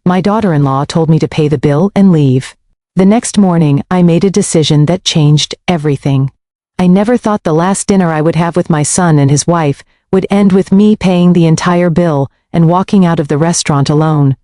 My daughter-in-law told me to pay the bill and leave. The next morning, I made a decision that changed everything. I never thought the last dinner I would have with my son and his wife would end with me paying the entire bill and walking out of the restaurant alone.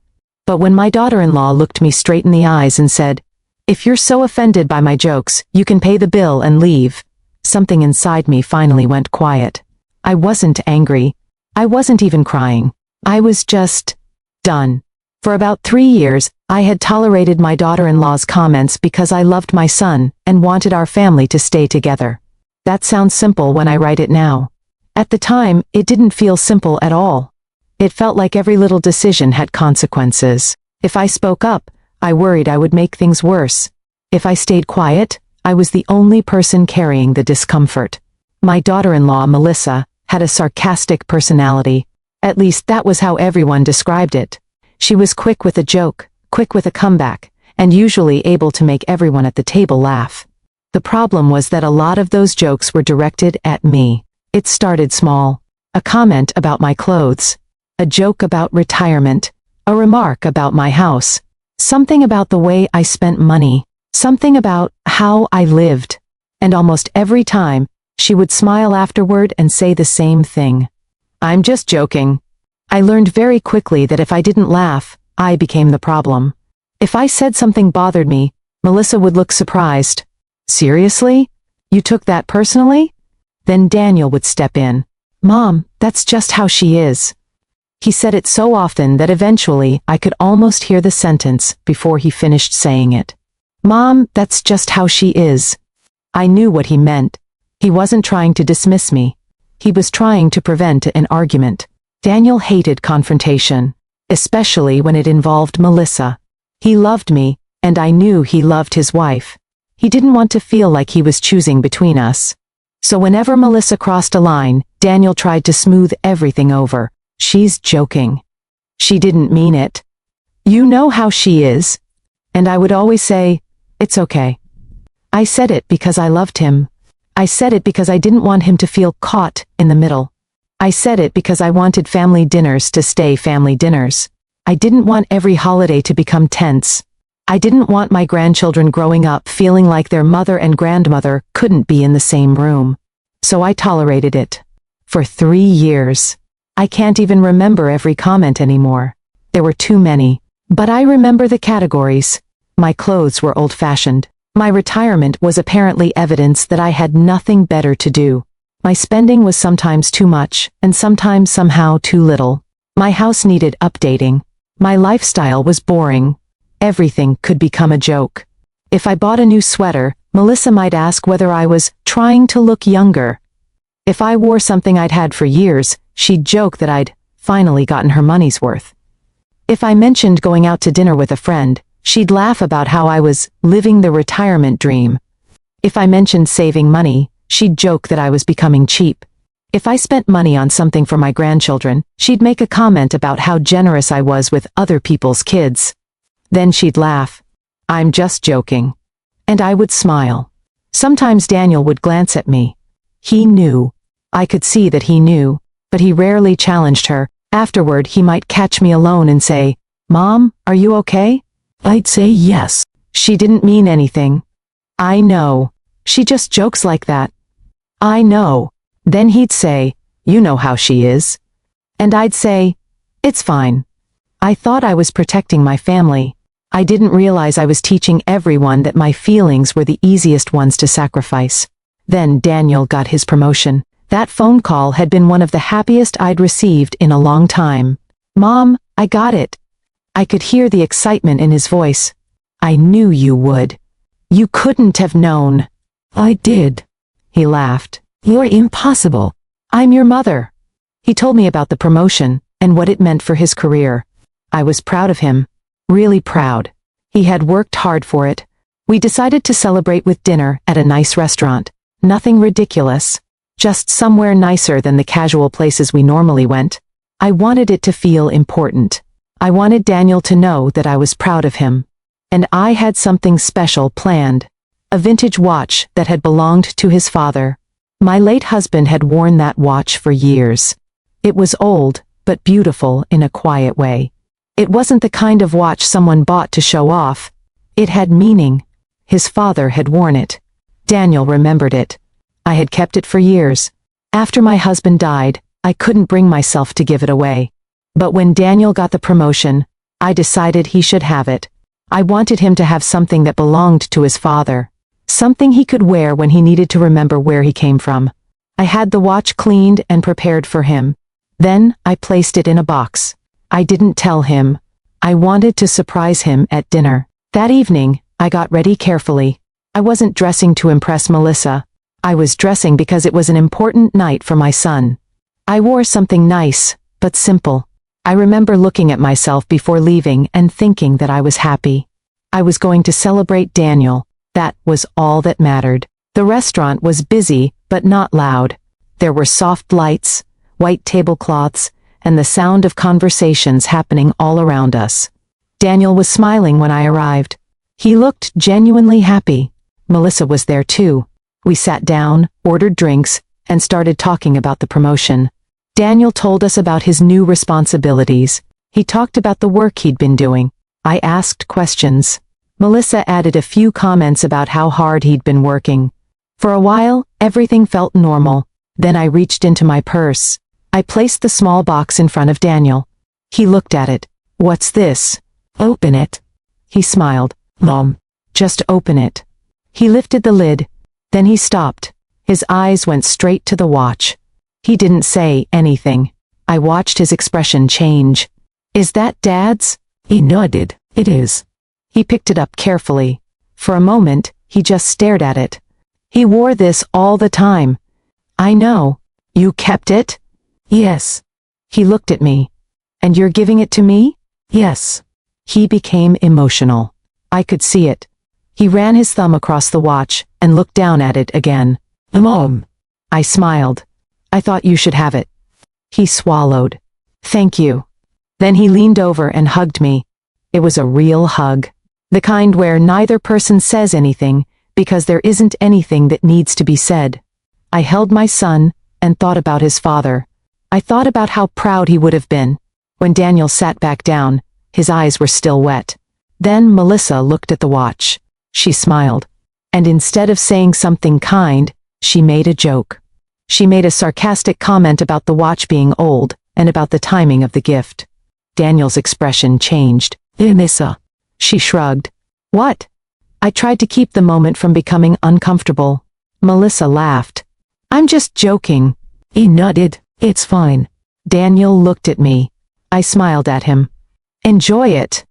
But when my daughter-in-law looked me straight in the eyes and said, "If you're so offended by my jokes, you can pay the bill and leave," something inside me finally went quiet. I wasn't angry. I wasn't even crying. I was just done. For about 3 years, I had tolerated my daughter-in-law's comments because I loved my son and wanted our family to stay together. That sounds simple when I write it now. At the time, it didn't feel simple at all. It felt like every little decision had consequences. If I spoke up, I worried I would make things worse. If I stayed quiet, I was the only person carrying the discomfort. My daughter-in-law, Melissa, had a sarcastic personality. At least that was how everyone described it. She was quick with a joke, quick with a comeback, and usually able to make everyone at the table laugh. The problem was that a lot of those jokes were directed at me. It started small. A comment about my clothes. A joke about retirement. A remark about my house. Something about the way I spent money. Something about how I lived. And almost every time, she would smile afterward and say the same thing. "I'm just joking." I learned very quickly that if I didn't laugh, I became the problem. If I said something bothered me, Melissa would look surprised. "Seriously? You took that personally?" Then Daniel would step in. "Mom, that's just how she is." He said it so often that eventually I could almost hear the sentence before he finished saying it. "Mom, that's just how she is." I knew what he meant. He wasn't trying to dismiss me. He was trying to prevent an argument. Daniel hated confrontation, especially when it involved Melissa. He loved me, and I knew he loved his wife. He didn't want to feel like he was choosing between us. So whenever Melissa crossed a line, Daniel tried to smooth everything over. "She's joking. She didn't mean it. You know how she is." And I would always say, "It's okay." I said it because I loved him. I said it because I didn't want him to feel caught in the middle. I said it because I wanted family dinners to stay family dinners. I didn't want every holiday to become tense. I didn't want my grandchildren growing up feeling like their mother and grandmother couldn't be in the same room. So I tolerated it. For 3 years. I can't even remember every comment anymore. There were too many. But I remember the categories. My clothes were old-fashioned. My retirement was apparently evidence that I had nothing better to do. My spending was sometimes too much, and sometimes somehow too little. My house needed updating. My lifestyle was boring. Everything could become a joke. If I bought a new sweater, Melissa might ask whether I was trying to look younger. If I wore something I'd had for years, she'd joke that I'd finally gotten her money's worth. If I mentioned going out to dinner with a friend, she'd laugh about how I was living the retirement dream. If I mentioned saving money, she'd joke that I was becoming cheap. If I spent money on something for my grandchildren, she'd make a comment about how generous I was with other people's kids. Then she'd laugh. "I'm just joking." And I would smile. Sometimes Daniel would glance at me. He knew. I could see that he knew, but he rarely challenged her. Afterward, he might catch me alone and say, "Mom, are you okay?" I'd say yes. "She didn't mean anything." "I know. She just jokes like that." "I know." Then he'd say, "You know how she is." And I'd say, "It's fine." I thought I was protecting my family. I didn't realize I was teaching everyone that my feelings were the easiest ones to sacrifice. Then Daniel got his promotion. That phone call had been one of the happiest I'd received in a long time. "Mom, I got it." I could hear the excitement in his voice. "I knew you would. You couldn't have known." "I did." He laughed. "You're impossible." "I'm your mother." He told me about the promotion and what it meant for his career. I was proud of him. Really proud. He had worked hard for it. We decided to celebrate with dinner at a nice restaurant. Nothing ridiculous. Just somewhere nicer than the casual places we normally went. I wanted it to feel important. I wanted Daniel to know that I was proud of him. And I had something special planned. A vintage watch that had belonged to his father. My late husband had worn that watch for years. It was old, but beautiful in a quiet way. It wasn't the kind of watch someone bought to show off. It had meaning. His father had worn it. Daniel remembered it. I had kept it for years. After my husband died, I couldn't bring myself to give it away. But when Daniel got the promotion, I decided he should have it. I wanted him to have something that belonged to his father. Something he could wear when he needed to remember where he came from. I had the watch cleaned and prepared for him. Then I placed it in a box. I didn't tell him. I wanted to surprise him at dinner. That evening, I got ready carefully. I wasn't dressing to impress Melissa. I was dressing because it was an important night for my son. I wore something nice, but simple. I remember looking at myself before leaving and thinking that I was happy. I was going to celebrate Daniel. That was all that mattered. The restaurant was busy, but not loud. There were soft lights, white tablecloths, and the sound of conversations happening all around us. Daniel was smiling when I arrived. He looked genuinely happy. Melissa was there too. We sat down, ordered drinks, and started talking about the promotion. Daniel told us about his new responsibilities. He talked about the work he'd been doing. I asked questions. Melissa added a few comments about how hard he'd been working. For a while, everything felt normal. Then I reached into my purse. I placed the small box in front of Daniel. He looked at it. "What's this?" "Open it." He smiled. "Mom, just open it." He lifted the lid. Then he stopped. His eyes went straight to the watch. He didn't say anything. I watched his expression change. "Is that Dad's?" He nodded. "It is." He picked it up carefully. For a moment, he just stared at it. "He wore this all the time." "I know. You kept it?" "Yes." He looked at me. "And you're giving it to me?" "Yes." He became emotional. I could see it. He ran his thumb across the watch and looked down at it again. "Mom." I smiled. "I thought you should have it." He swallowed. "Thank you." Then he leaned over and hugged me. It was a real hug. The kind where neither person says anything because there isn't anything that needs to be said. I held my son and thought about his father. I thought about how proud he would have been. When Daniel sat back down, his eyes were still wet. Then Melissa looked at the watch. She smiled. And instead of saying something kind, she made a joke. She made a sarcastic comment about the watch being old and about the timing of the gift. Daniel's expression changed. "Melissa." She shrugged. "What?" I tried to keep the moment from becoming uncomfortable. Melissa laughed. "I'm just joking." He nodded. "It's fine." Daniel looked at me. I smiled at him. "Enjoy it."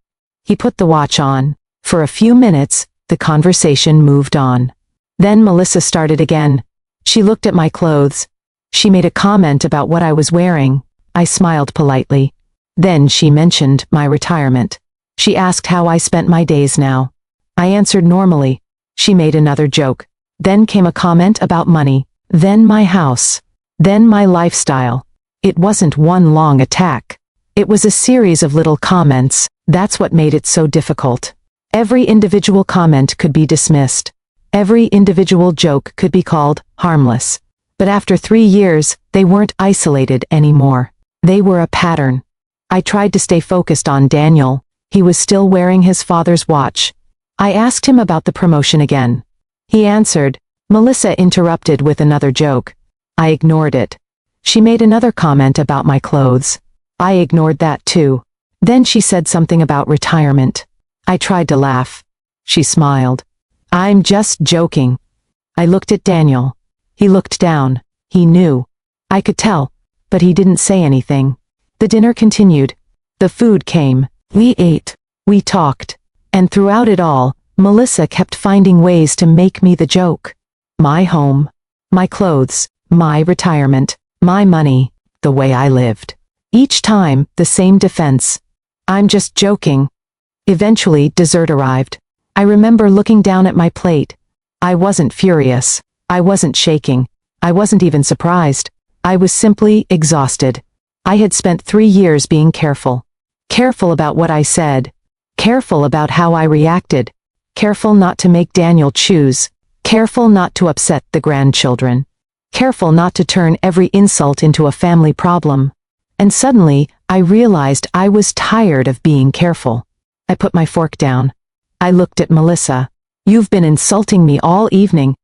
He put the watch on. For a few minutes, the conversation moved on. Then Melissa started again. She looked at my clothes. She made a comment about what I was wearing. I smiled politely. Then she mentioned my retirement. She asked how I spent my days now. I answered normally. She made another joke. Then came a comment about money. Then my house. Then my lifestyle. It wasn't one long attack. It was a series of little comments. That's what made it so difficult. Every individual comment could be dismissed. Every individual joke could be called harmless. But after 3 years, they weren't isolated anymore. They were a pattern. I tried to stay focused on Daniel. He was still wearing his father's watch. I asked him about the promotion again. He answered. Melissa interrupted with another joke. I ignored it. She made another comment about my clothes. I ignored that too. Then she said something about retirement. I tried to laugh. She smiled. "I'm just joking." I looked at Daniel. He looked down. He knew. I could tell, but he didn't say anything. The dinner continued. The food came. We ate. We talked. And throughout it all, Melissa kept finding ways to make me the joke. My home, my clothes, my retirement, my money, the way I lived. Each time, the same defense. "I'm just joking." Eventually, dessert arrived. I remember looking down at my plate. I wasn't furious. I wasn't shaking. I wasn't even surprised. I was simply exhausted. I had spent 3 years being careful. Careful about what I said. Careful about how I reacted. Careful not to make Daniel choose. Careful not to upset the grandchildren. Careful not to turn every insult into a family problem. And suddenly, I realized I was tired of being careful. I put my fork down. I looked at Melissa. "You've been insulting me all evening."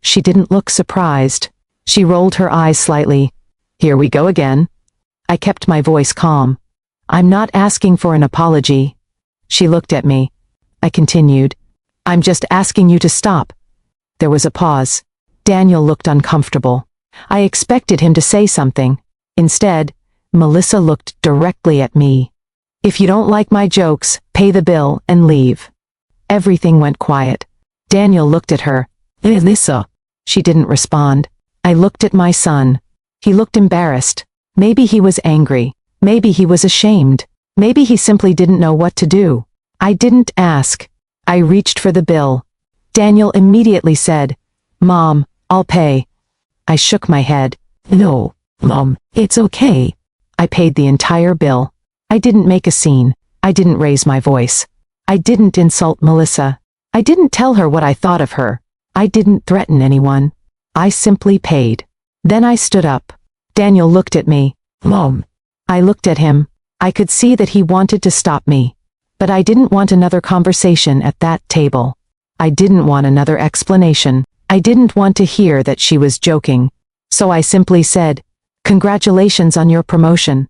She didn't look surprised. She rolled her eyes slightly. "Here we go again." I kept my voice calm. "I'm not asking for an apology." She looked at me. I continued. "I'm just asking you to stop." There was a pause. Daniel looked uncomfortable. I expected him to say something. Instead, Melissa looked directly at me. "If you don't like my jokes, pay the bill and leave." Everything went quiet. Daniel looked at her. "Melissa." She didn't respond. I looked at my son. He looked embarrassed. Maybe he was angry. Maybe he was ashamed. Maybe he simply didn't know what to do. I didn't ask. I reached for the bill. Daniel immediately said, "Mom, I'll pay." I shook my head. "No, Mom, it's okay." I paid the entire bill. I didn't make a scene. I didn't raise my voice. I didn't insult Melissa. I didn't tell her what I thought of her. I didn't threaten anyone. I simply paid. Then I stood up. Daniel looked at me. "Mom." I looked at him. I could see that he wanted to stop me. But I didn't want another conversation at that table. I didn't want another explanation. I didn't want to hear that she was joking. So I simply said, "Congratulations on your promotion."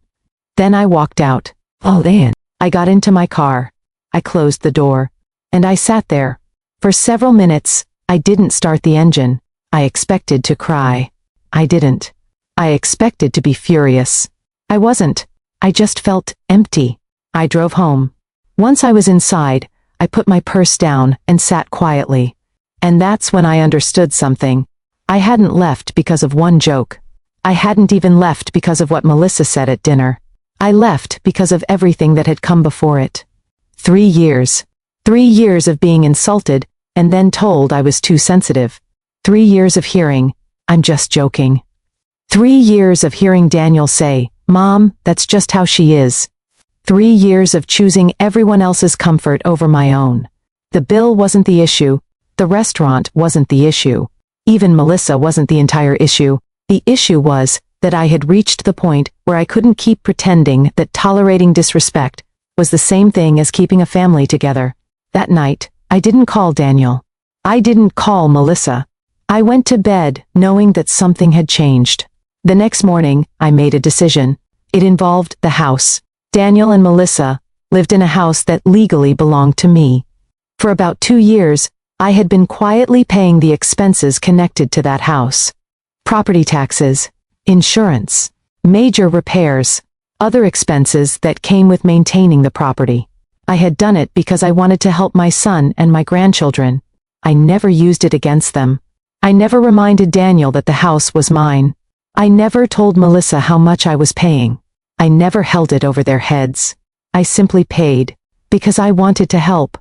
Then I walked out. Oh then. I got into my car. I closed the door. And I sat there. For several minutes, I didn't start the engine. I expected to cry. I didn't. I expected to be furious. I wasn't. I just felt empty. I drove home. Once I was inside, I put my purse down and sat quietly. And that's when I understood something. I hadn't left because of one joke. I hadn't even left because of what Melissa said at dinner. I left because of everything that had come before it. 3 years. 3 years of being insulted and then told I was too sensitive. 3 years of hearing, "I'm just joking." 3 years of hearing Daniel say, "Mom, that's just how she is." 3 years of choosing everyone else's comfort over my own. The bill wasn't the issue. The restaurant wasn't the issue. Even Melissa wasn't the entire issue. The issue was that I had reached the point where I couldn't keep pretending that tolerating disrespect was the same thing as keeping a family together. That night, I didn't call Daniel. I didn't call Melissa. I went to bed knowing that something had changed. The next morning, I made a decision. It involved the house. Daniel and Melissa lived in a house that legally belonged to me. For about 2 years, I had been quietly paying the expenses connected to that house. Property taxes, insurance, major repairs, other expenses that came with maintaining the property. I had done it because I wanted to help my son and my grandchildren. I never used it against them. I never reminded Daniel that the house was mine. I never told Melissa how much I was paying. I never held it over their heads. I simply paid, because I wanted to help.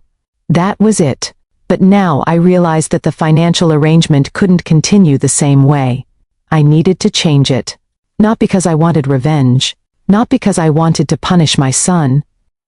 That was it. But now I realized that the financial arrangement couldn't continue the same way. I needed to change it. Not because I wanted revenge. Not because I wanted to punish my son.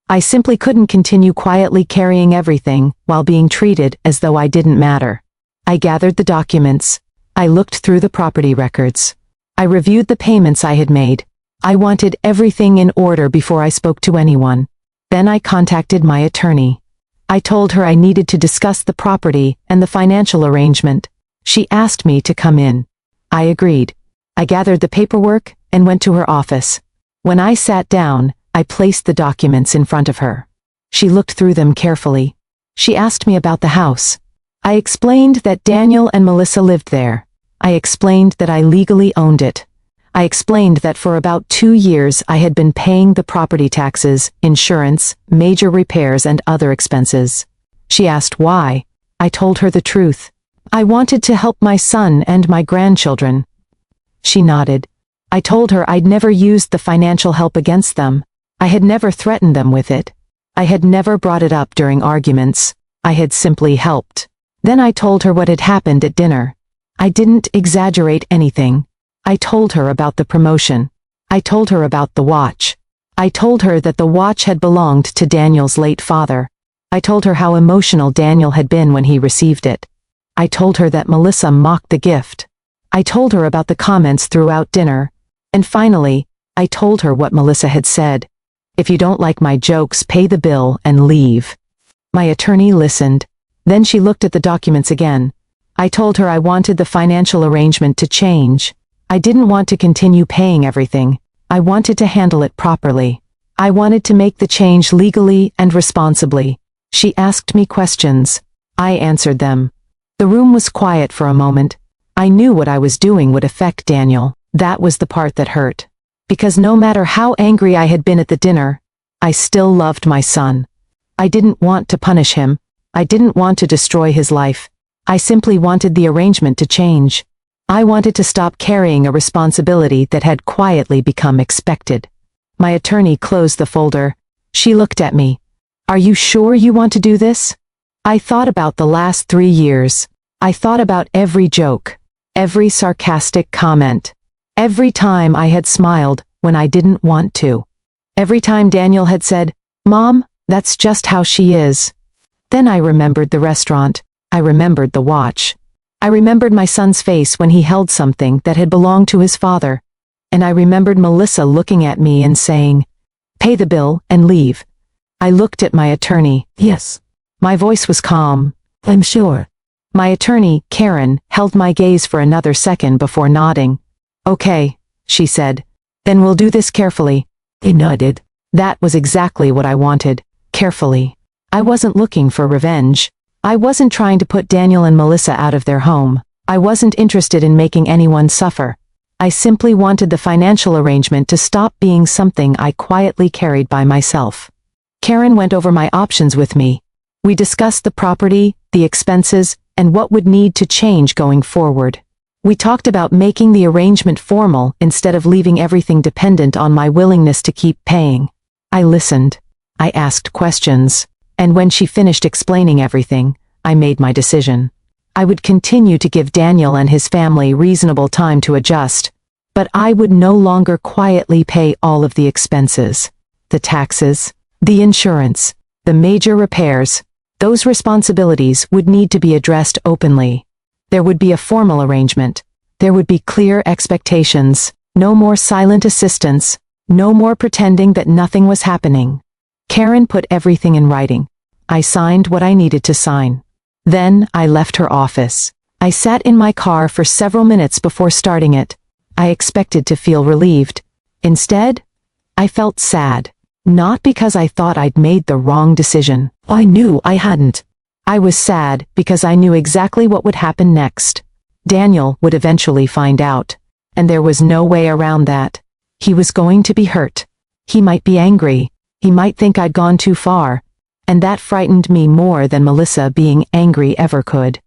I simply couldn't continue quietly carrying everything while being treated as though I didn't matter. I gathered the documents. I looked through the property records. I reviewed the payments I had made. I wanted everything in order before I spoke to anyone. Then I contacted my attorney. I told her I needed to discuss the property and the financial arrangement. She asked me to come in. I agreed. I gathered the paperwork and went to her office. When I sat down, I placed the documents in front of her. She looked through them carefully. She asked me about the house. I explained that Daniel and Melissa lived there. I explained that I legally owned it. I explained that for about 2 years I had been paying the property taxes, insurance, major repairs, and other expenses. She asked why. I told her the truth. I wanted to help my son and my grandchildren. She nodded. I told her I'd never used the financial help against them. I had never threatened them with it. I had never brought it up during arguments. I had simply helped. Then I told her what had happened at dinner. I didn't exaggerate anything. I told her about the promotion. I told her about the watch. I told her that the watch had belonged to Daniel's late father. I told her how emotional Daniel had been when he received it. I told her that Melissa mocked the gift. I told her about the comments throughout dinner. And finally, I told her what Melissa had said. If you don't like my jokes, pay the bill and leave. My attorney listened. Then she looked at the documents again. I told her I wanted the financial arrangement to change. I didn't want to continue paying everything. I wanted to handle it properly. I wanted to make the change legally and responsibly. She asked me questions. I answered them. The room was quiet for a moment. I knew what I was doing would affect Daniel. That was the part that hurt. Because no matter how angry I had been at the dinner, I still loved my son. I didn't want to punish him. I didn't want to destroy his life. I simply wanted the arrangement to change. I wanted to stop carrying a responsibility that had quietly become expected. My attorney closed the folder. She looked at me. Are you sure you want to do this? I thought about the last 3 years. I thought about every joke, every sarcastic comment, every time I had smiled when I didn't want to. Every time Daniel had said, "Mom, that's just how she is." Then I remembered the restaurant. I remembered the watch. I remembered my son's face when he held something that had belonged to his father. And I remembered Melissa looking at me and saying, "Pay the bill and leave." I looked at my attorney. "Yes." My voice was calm. "I'm sure." My attorney, Karen, held my gaze for another second before nodding. "Okay," she said. "Then we'll do this carefully." I nodded. That was exactly what I wanted. Carefully. I wasn't looking for revenge. I wasn't trying to put Daniel and Melissa out of their home. I wasn't interested in making anyone suffer. I simply wanted the financial arrangement to stop being something I quietly carried by myself. Karen went over my options with me. We discussed the property, the expenses, and what would need to change going forward. We talked about making the arrangement formal instead of leaving everything dependent on my willingness to keep paying. I listened. I asked questions. And when she finished explaining everything, I made my decision. I would continue to give Daniel and his family reasonable time to adjust, but I would no longer quietly pay all of the expenses. The taxes, the insurance, the major repairs. Those responsibilities would need to be addressed openly. There would be a formal arrangement. There would be clear expectations. No more silent assistance. No more pretending that nothing was happening. Karen put everything in writing. I signed what I needed to sign. Then I left her office. I sat in my car for several minutes before starting it. I expected to feel relieved. Instead, I felt sad. Not because I thought I'd made the wrong decision. I knew I hadn't. I was sad because I knew exactly what would happen next. Daniel would eventually find out. And there was no way around that. He was going to be hurt. He might be angry. He might think I'd gone too far, and that frightened me more than Melissa being angry ever could.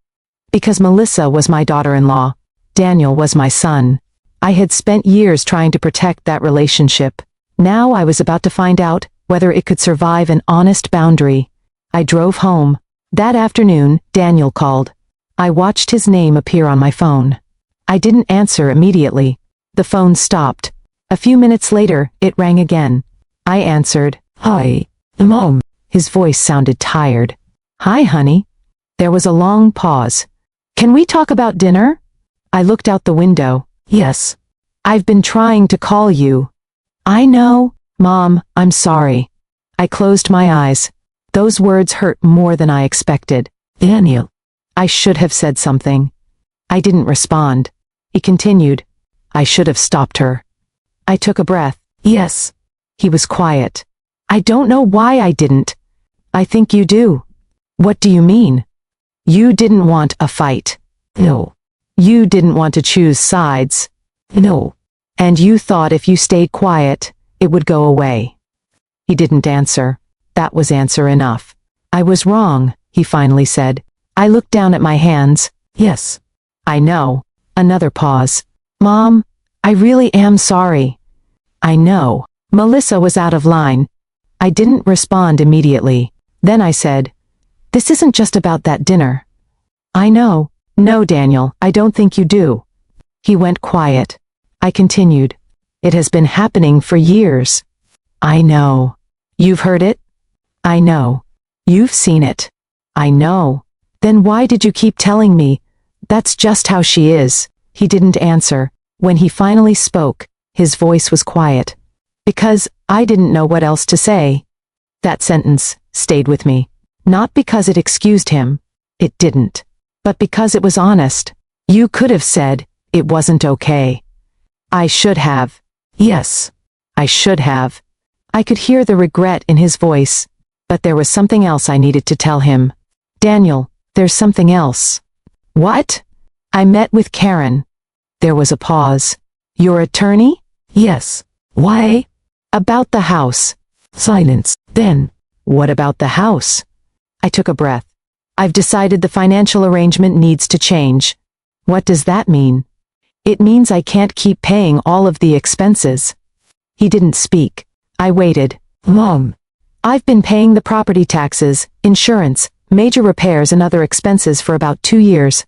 Because Melissa was my daughter-in-law, Daniel was my son. I had spent years trying to protect that relationship. Now I was about to find out whether it could survive an honest boundary. I drove home. That afternoon, Daniel called. I watched his name appear on my phone. I didn't answer immediately. The phone stopped. A few minutes later, it rang again. I answered. "Hi, Mom." His voice sounded tired. "Hi, honey." There was a long pause. "Can we talk about dinner?" I looked out the window. "Yes." "I've been trying to call you." "I know, Mom, I'm sorry." I closed my eyes. Those words hurt more than I expected. "Daniel." I should have said something. I didn't respond. He continued. "I should have stopped her." I took a breath. "Yes." He was quiet. "I don't know why I didn't." "I think you do." "What do you mean?" "You didn't want a fight." "No." "You didn't want to choose sides." "No." "And you thought if you stayed quiet, it would go away." He didn't answer. That was answer enough. "I was wrong," he finally said. I looked down at my hands. "Yes." "I know." Another pause. "Mom, I really am sorry." "I know." Melissa was out of line. I didn't respond immediately. Then I said, "This isn't just about that dinner." "I know." "No, Daniel, I don't think you do." He went quiet. I continued. "It has been happening for years." "I know." "You've heard it?" "I know." "You've seen it." "I know." "Then why did you keep telling me? That's just how she is." He didn't answer. When he finally spoke, his voice was quiet. Because I didn't know what else to say. That sentence stayed with me. Not because it excused him. It didn't. But because it was honest. You could have said, it wasn't okay. I should have. Yes. I should have. I could hear the regret in his voice. But there was something else I needed to tell him. Daniel, there's something else. What? I met with Karen. There was a pause. Your attorney? Yes. Why? About the house. Silence. Then, what about the house? I took a breath. I've decided the financial arrangement needs to change. What does that mean? It means I can't keep paying all of the expenses. He didn't speak. I waited. Mom. I've been paying the property taxes, insurance, major repairs and other expenses for about 2 years.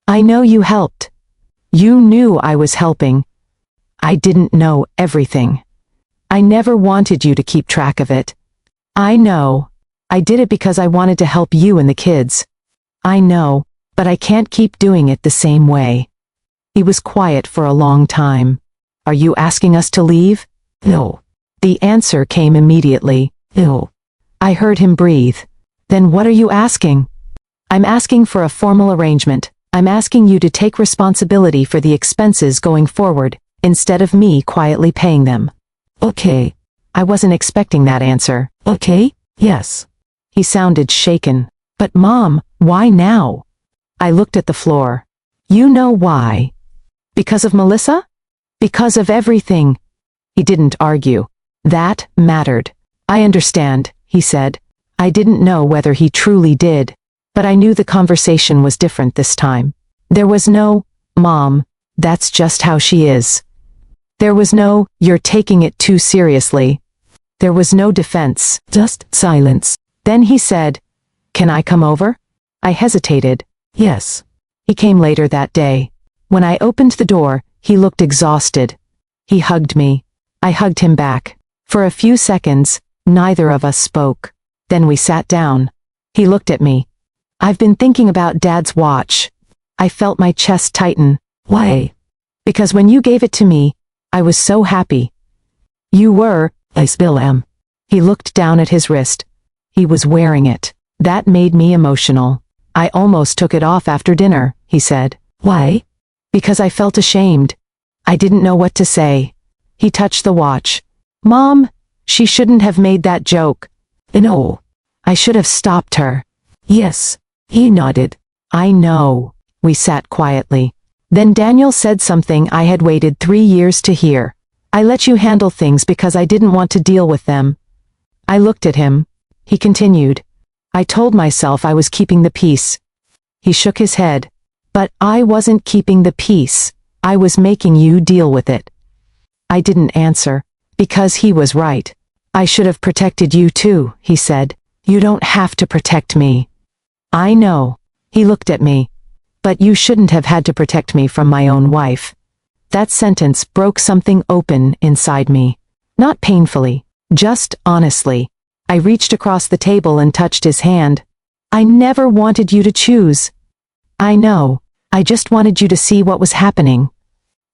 I know you helped. You knew I was helping. I didn't know everything. I never wanted you to keep track of it. I know. I did it because I wanted to help you and the kids. I know, but I can't keep doing it the same way. He was quiet for a long time. Are you asking us to leave? No. The answer came immediately. No. I heard him breathe. Then what are you asking? I'm asking for a formal arrangement. I'm asking you to take responsibility for the expenses going forward, instead of me quietly paying them. Okay. I wasn't expecting that answer. Okay? Yes. He sounded shaken. But Mom, why now? I looked at the floor. You know why? Because of Melissa? Because of everything. He didn't argue. That mattered. I understand, he said. I didn't know whether he truly did. But I knew the conversation was different this time. There was no, Mom, that's just how she is. There was no, you're taking it too seriously. There was no defense, just silence. Then he said, Can I come over? I hesitated. Yes. He came later that day. When I opened the door, he looked exhausted. He hugged me. I hugged him back. For a few seconds, neither of us spoke. Then we sat down. He looked at me. I've been thinking about Dad's watch. I felt my chest tighten. Why? Because when you gave it to me, I was so happy. You were, I still am. He looked down at his wrist. He was wearing it. That made me emotional. I almost took it off after dinner, he said. Why? Because I felt ashamed. I didn't know what to say. He touched the watch. Mom, she shouldn't have made that joke. No. I should have stopped her. Yes. He nodded. I know. We sat quietly. Then Daniel said something I had waited 3 years to hear. I let you handle things because I didn't want to deal with them. I looked at him. He continued. I told myself I was keeping the peace. He shook his head. But I wasn't keeping the peace. I was making you deal with it. I didn't answer. Because he was right. I should have protected you too, he said. You don't have to protect me. I know. He looked at me. But you shouldn't have had to protect me from my own wife. That sentence broke something open inside me. Not painfully, just honestly. I reached across the table and touched his hand. I never wanted you to choose. I know. I just wanted you to see what was happening.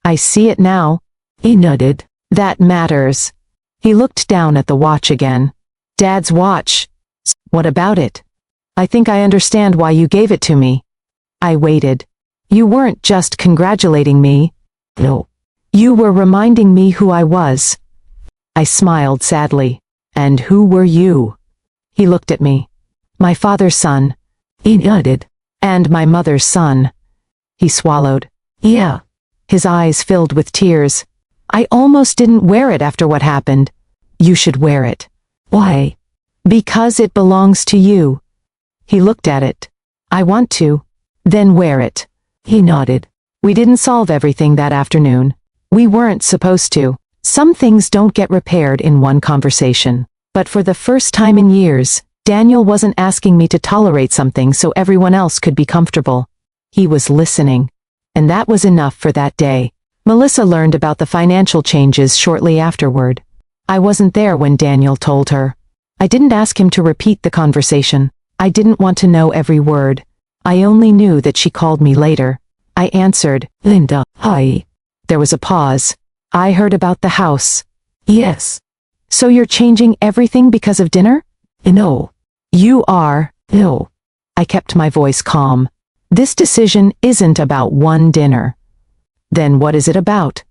I see it now. He nodded. That matters. He looked down at the watch again. Dad's watch. What about it? I think I understand why you gave it to me. I waited. You weren't just congratulating me. No. You were reminding me who I was. I smiled sadly. And who were you? He looked at me. My father's son. He nodded. And my mother's son. He swallowed. Yeah. His eyes filled with tears. I almost didn't wear it after what happened. You should wear it. Why? Because it belongs to you. He looked at it. I want to. Then wear it. He nodded. We didn't solve everything that afternoon. We weren't supposed to. Some things don't get repaired in one conversation. But for the first time in years, Daniel wasn't asking me to tolerate something so everyone else could be comfortable. He was listening. And that was enough for that day. Melissa learned about the financial changes shortly afterward. I wasn't there when Daniel told her. I didn't ask him to repeat the conversation. I didn't want to know every word. I only knew that she called me later. I answered, Linda, hi. There was a pause. I heard about the house. Yes. So you're changing everything because of dinner? No. You are. No. I kept my voice calm. This decision isn't about one dinner. Then what is it about?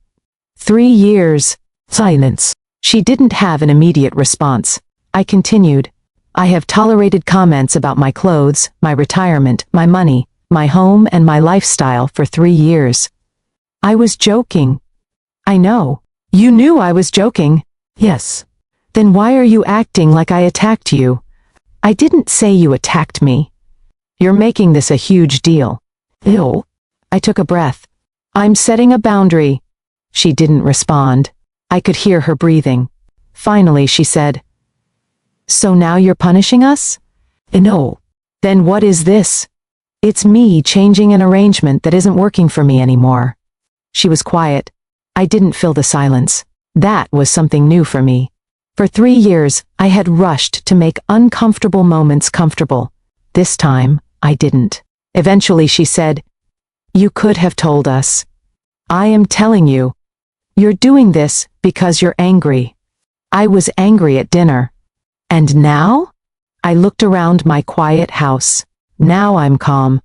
3 years. Silence. She didn't have an immediate response. I continued. I have tolerated comments about my clothes, my retirement, my money, my home and my lifestyle for 3 years. I was joking. I know. You knew I was joking. Yes. Then why are you acting like I attacked you? I didn't say you attacked me. You're making this a huge deal. No. I took a breath. I'm setting a boundary. She didn't respond. I could hear her breathing. Finally, she said, So now you're punishing us? No. Then what is this? It's me changing an arrangement that isn't working for me anymore. She was quiet. I didn't fill the silence. That was something new for me. For 3 years, I had rushed to make uncomfortable moments comfortable. This time, I didn't. Eventually, she said, You could have told us. I am telling you. You're doing this because you're angry. I was angry at dinner. And now? I looked around my quiet house. Now I'm calm.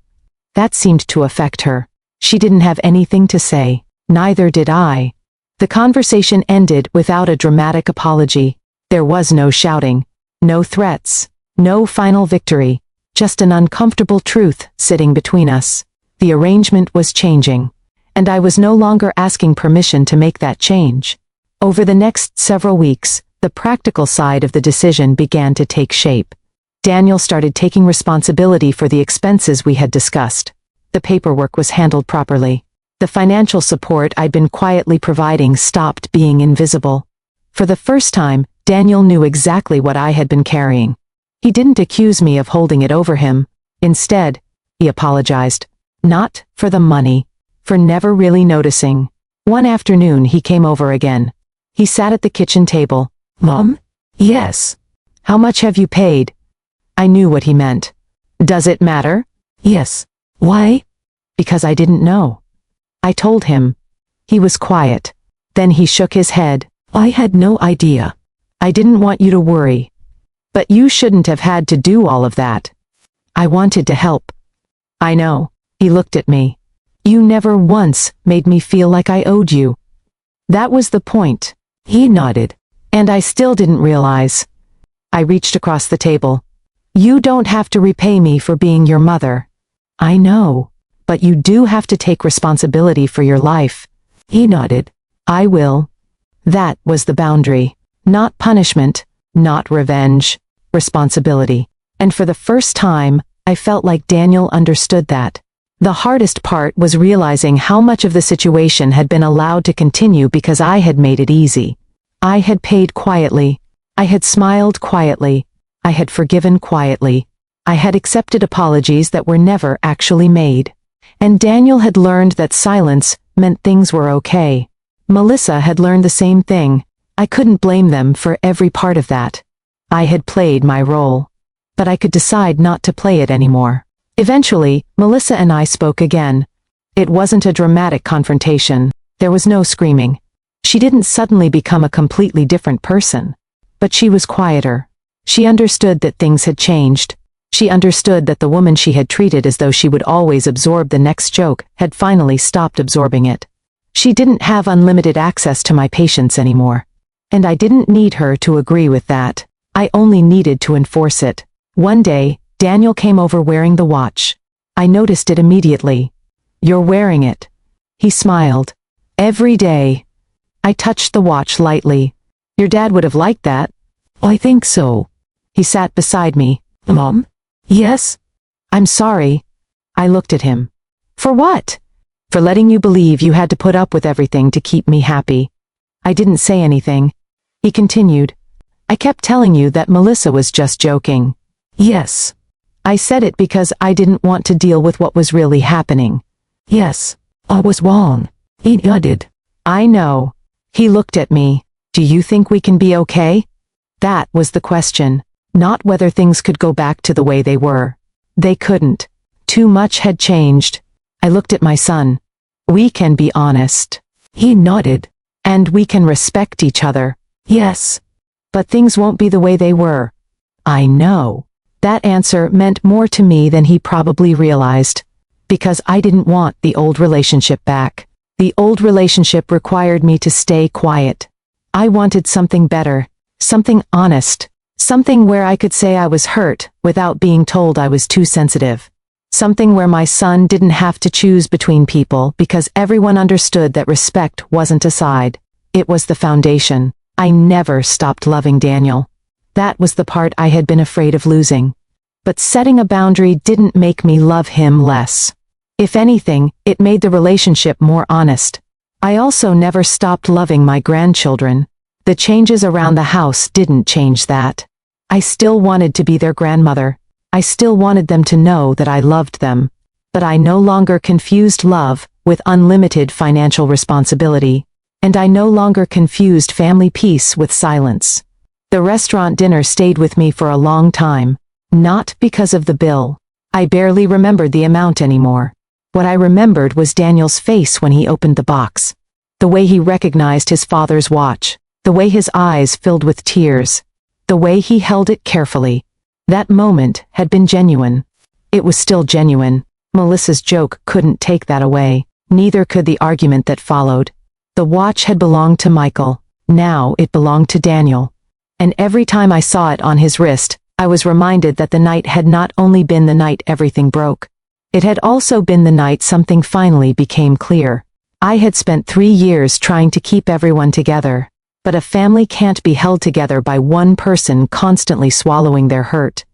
That seemed to affect her. She didn't have anything to say. Neither did I. The conversation ended without a dramatic apology. There was no shouting, no threats, no final victory, just an uncomfortable truth sitting between us. The arrangement was changing, and I was no longer asking permission to make that change. Over the next several weeks, the practical side of the decision began to take shape. Daniel started taking responsibility for the expenses we had discussed. The paperwork was handled properly. The financial support I'd been quietly providing stopped being invisible. For the first time, Daniel knew exactly what I had been carrying. He didn't accuse me of holding it over him. Instead, he apologized. Not for the money, for never really noticing. One afternoon he came over again. He sat at the kitchen table. Mom? Yes. How much have you paid? I knew what he meant. Does it matter? Yes. Why? Because I didn't know. I told him. He was quiet. Then he shook his head. I had no idea. I didn't want you to worry. But you shouldn't have had to do all of that. I wanted to help. I know. He looked at me. You never once made me feel like I owed you. That was the point. He nodded. And I still didn't realize. I reached across the table. You don't have to repay me for being your mother. I know. But you do have to take responsibility for your life. He nodded. I will. That was the boundary. Not punishment, not revenge. Responsibility. And for the first time, I felt like Daniel understood that. The hardest part was realizing how much of the situation had been allowed to continue because I had made it easy. I had paid quietly. I had smiled quietly. I had forgiven quietly. I had accepted apologies that were never actually made. And Daniel had learned that silence meant things were okay. Melissa had learned the same thing. I couldn't blame them for every part of that. I had played my role. But I could decide not to play it anymore. Eventually, Melissa and I spoke again. It wasn't a dramatic confrontation. There was no screaming. She didn't suddenly become a completely different person. But she was quieter. She understood that things had changed. She understood that the woman she had treated as though she would always absorb the next joke had finally stopped absorbing it. She didn't have unlimited access to my patience anymore. And I didn't need her to agree with that. I only needed to enforce it. One day, Daniel came over wearing the watch. I noticed it immediately. You're wearing it. He smiled. Every day. I touched the watch lightly. Your dad would have liked that. I think so. He sat beside me. Mom? Yes? I'm sorry. I looked at him. For what? For letting you believe you had to put up with everything to keep me happy. I didn't say anything. He continued. I kept telling you that Melissa was just joking. Yes. I said it because I didn't want to deal with what was really happening. Yes, I was wrong. He nodded. I know. He looked at me. Do you think we can be okay? That was the question. Not whether things could go back to the way they were. They couldn't. Too much had changed. I looked at my son. We can be honest. He nodded. And we can respect each other. Yes. But things won't be the way they were. I know. That answer meant more to me than he probably realized. Because I didn't want the old relationship back. The old relationship required me to stay quiet. I wanted something better, something honest, something where I could say I was hurt without being told I was too sensitive. Something where my son didn't have to choose between people because everyone understood that respect wasn't a side. It was the foundation. I never stopped loving Daniel. That was the part I had been afraid of losing. But setting a boundary didn't make me love him less. If anything, it made the relationship more honest. I also never stopped loving my grandchildren. The changes around the house didn't change that. I still wanted to be their grandmother. I still wanted them to know that I loved them. But I no longer confused love with unlimited financial responsibility. And I no longer confused family peace with silence. The restaurant dinner stayed with me for a long time. Not because of the bill. I barely remembered the amount anymore. What I remembered was Daniel's face when he opened the box. The way he recognized his father's watch. The way his eyes filled with tears. The way he held it carefully. That moment had been genuine. It was still genuine. Melissa's joke couldn't take that away. Neither could the argument that followed. The watch had belonged to Michael. Now it belonged to Daniel. And every time I saw it on his wrist, I was reminded that the night had not only been the night everything broke. It had also been the night something finally became clear. I had spent 3 years trying to keep everyone together. But a family can't be held together by one person constantly swallowing their hurt.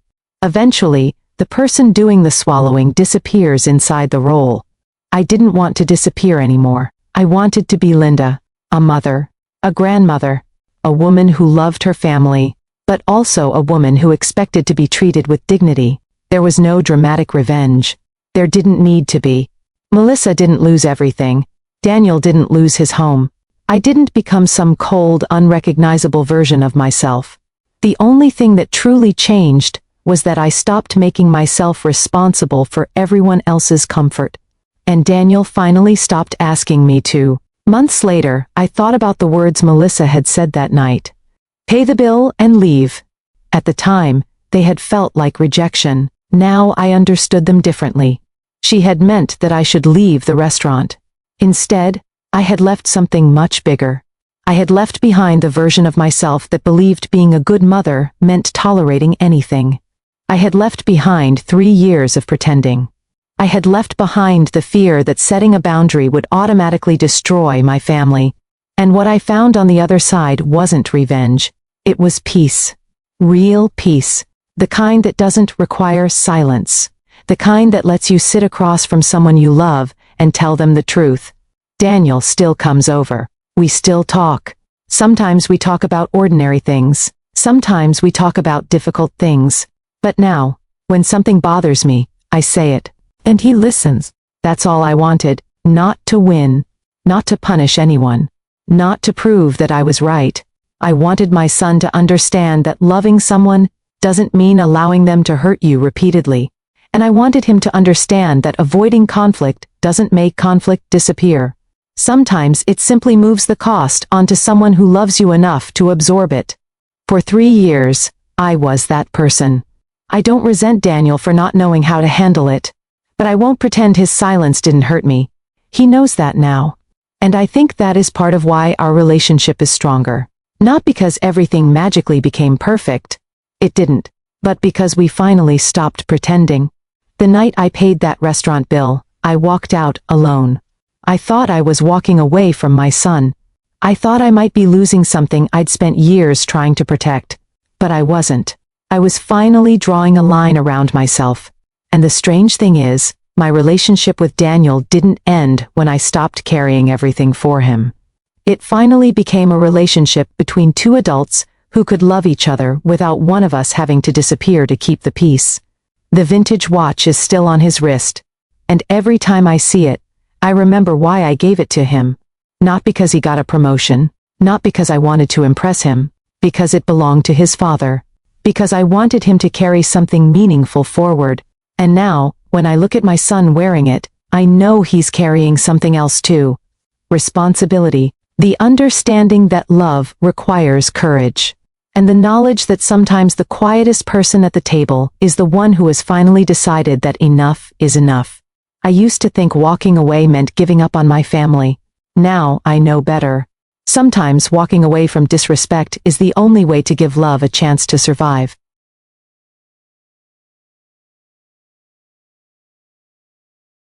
Eventually, the person doing the swallowing disappears inside the role. I didn't want to disappear anymore. I wanted to be Linda, a mother, a grandmother, a woman who loved her family, but also a woman who expected to be treated with dignity. There was no dramatic revenge. There didn't need to be. Melissa didn't lose everything. Daniel didn't lose his home. I didn't become some cold, unrecognizable version of myself. The only thing that truly changed was that I stopped making myself responsible for everyone else's comfort. And Daniel finally stopped asking me to. Months later, I thought about the words Melissa had said that night. Pay the bill and leave. At the time, they had felt like rejection. Now I understood them differently. She had meant that I should leave the restaurant. Instead, I had left something much bigger. I had left behind the version of myself that believed being a good mother meant tolerating anything. I had left behind 3 years of pretending. I had left behind the fear that setting a boundary would automatically destroy my family. And what I found on the other side wasn't revenge. It was peace. Real peace. The kind that doesn't require silence. The kind that lets you sit across from someone you love and tell them the truth. Daniel still comes over. We still talk. Sometimes we talk about ordinary things. Sometimes we talk about difficult things. But now, when something bothers me, I say it. And he listens. That's all I wanted. Not to win. Not to punish anyone. Not to prove that I was right. I wanted my son to understand that loving someone doesn't mean allowing them to hurt you repeatedly. And I wanted him to understand that avoiding conflict doesn't make conflict disappear. Sometimes it simply moves the cost onto someone who loves you enough to absorb it. For 3 years, I was that person. I don't resent Daniel for not knowing how to handle it. But I won't pretend his silence didn't hurt me. He knows that now. And I think that is part of why our relationship is stronger. Not because everything magically became perfect. It didn't. But because we finally stopped pretending. The night I paid that restaurant bill, I walked out alone. I thought I was walking away from my son. I thought I might be losing something I'd spent years trying to protect. But I wasn't. I was finally drawing a line around myself. And the strange thing is, my relationship with Daniel didn't end when I stopped carrying everything for him. It finally became a relationship between 2 adults who could love each other without one of us having to disappear to keep the peace. The vintage watch is still on his wrist. And every time I see it, I remember why I gave it to him. Not because he got a promotion. Not because I wanted to impress him. Because it belonged to his father. Because I wanted him to carry something meaningful forward. And now, when I look at my son wearing it, I know he's carrying something else too. Responsibility. The understanding that love requires courage. And the knowledge that sometimes the quietest person at the table is the one who has finally decided that enough is enough. I used to think walking away meant giving up on my family. Now I know better. Sometimes walking away from disrespect is the only way to give love a chance to survive.